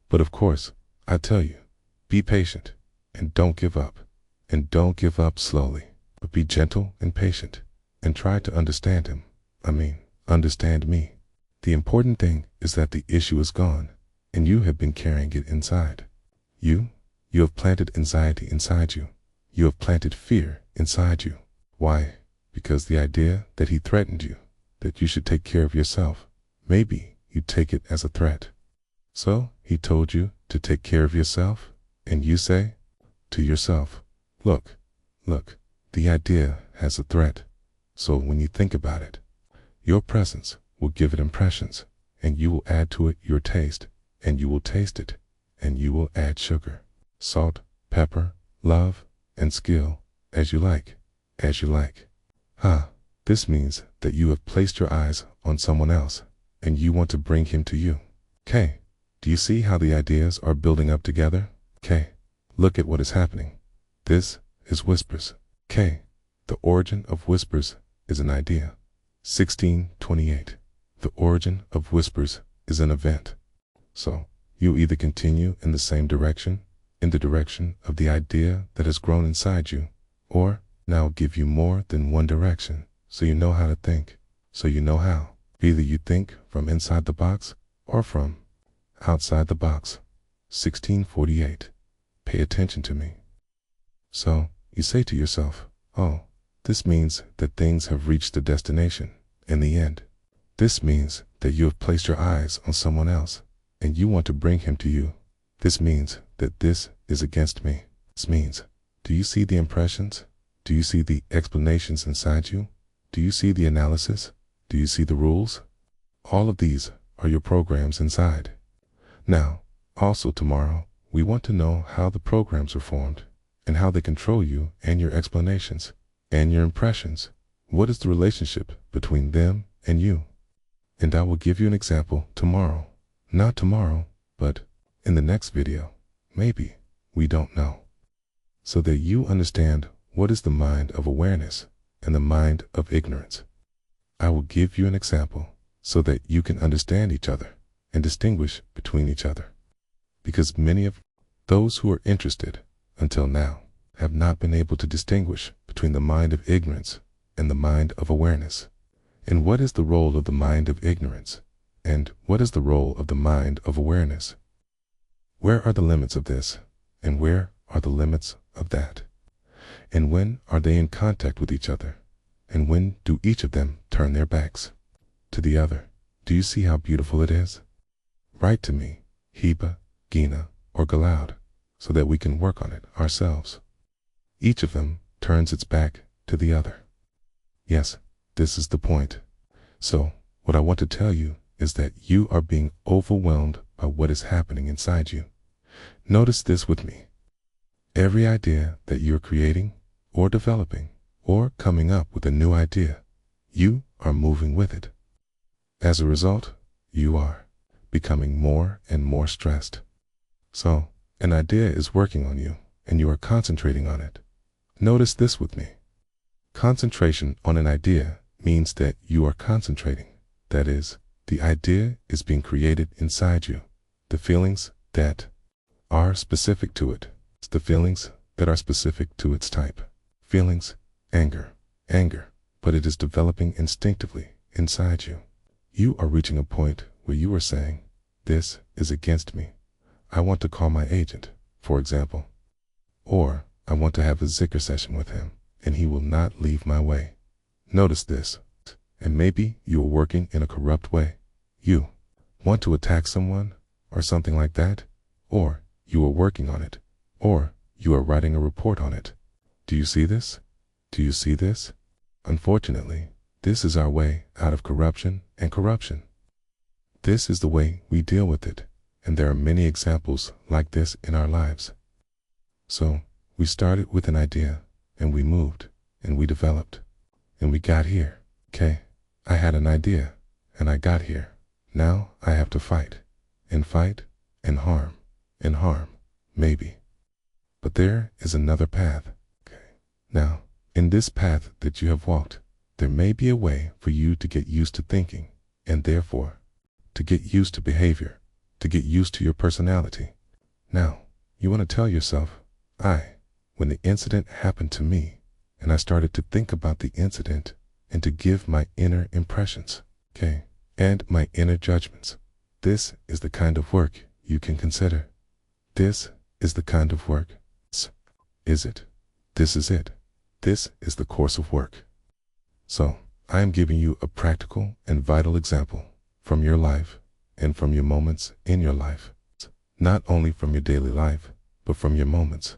But of course, I tell you, be patient and don't give up. And don't give up slowly, but be gentle and patient and try to understand him. Understand me. The important thing is that the issue is gone and you have been carrying it inside. You have planted anxiety inside you. You have planted fear inside you. Why? Because the idea that he threatened you, that you should take care of yourself, maybe you take it as a threat. So he told you to take care of yourself, and you say to yourself, look, the idea has a threat. So when you think about it, your presence will give it impressions, and you will add to it your taste, and you will taste it, and you will add sugar, salt, pepper, love, and skill, as you like. This means that you have placed your eyes on someone else, and you want to bring him to you. Okay, do you see how the ideas are building up together? Okay, look at what is happening. This is whispers. Okay, the origin of whispers is an idea. 1628. The origin of whispers is an event. So, you either continue in the same direction, in the direction of the idea that has grown inside you, or now give you more than one direction, so you know how to think, so you know how. Either you think from inside the box or from outside the box. 1648. Pay attention to me. So, you say to yourself, oh, this means that things have reached a destination, in the end. This means that you have placed your eyes on someone else, and you want to bring him to you. This means that this is against me. This means, do you see the impressions? Do you see the explanations inside you? Do you see the analysis? Do you see the rules? All of these are your programs inside. Now, also tomorrow, we want to know how the programs are formed and how they control you and your explanations and your impressions. What is the relationship between them and you? And I will give you an example tomorrow. Not tomorrow, but in the next video. Maybe. We don't know. So that you understand what is the mind of awareness and the mind of ignorance. I will give you an example so that you can understand each other and distinguish between each other. Because many of those who are interested until now have not been able to distinguish between the mind of ignorance and the mind of awareness. And what is the role of the mind of ignorance? And what is the role of the mind of awareness? Where are the limits of this? And where are the limits of that? And when are they in contact with each other? And when do each of them turn their backs to the other? Do you see how beautiful it is? Write to me, Heba, Gina, or Galoud, so that we can work on it ourselves. Each of them turns its back to the other. Yes, this is the point. So, what I want to tell you is that you are being overwhelmed by what is happening inside you. Notice this with me. Every idea that you're creating or developing or coming up with a new idea, you are moving with it. As a result, you are becoming more and more stressed. So, an idea is working on you and you are concentrating on it. Notice this with me. Concentration on an idea means that you are concentrating. That is, the idea is being created inside you. The feelings that are specific to it. It's the feelings that are specific to its type. Feelings, anger, but it is developing instinctively inside you. You are reaching a point where you are saying, this is against me. I want to call my agent, for example. Or, I want to have a zikr session with him, and he will not leave my way. Notice this. And maybe you are working in a corrupt way. You want to attack someone, or something like that, or you are working on it, or you are writing a report on it. Do you see this? Do you see this? Unfortunately, this is our way out of corruption and corruption. This is the way we deal with it, and there are many examples like this in our lives. So, we started with an idea, and we moved, and we developed, and we got here. Okay, I had an idea, and I got here. Now I have to fight, and harm, maybe. But there is another path. Okay. Now, in this path that you have walked, there may be a way for you to get used to thinking, and therefore, to get used to behavior, to get used to your personality. Now, you want to tell yourself, when the incident happened to me, and I started to think about the incident and to give my inner impressions, okay, and my inner judgments. This is the kind of work you can consider. This is the kind of work. Is it? This is it. This is the course of work. So, I am giving you a practical and vital example from your life and from your moments in your life. Not only from your daily life, but from your moments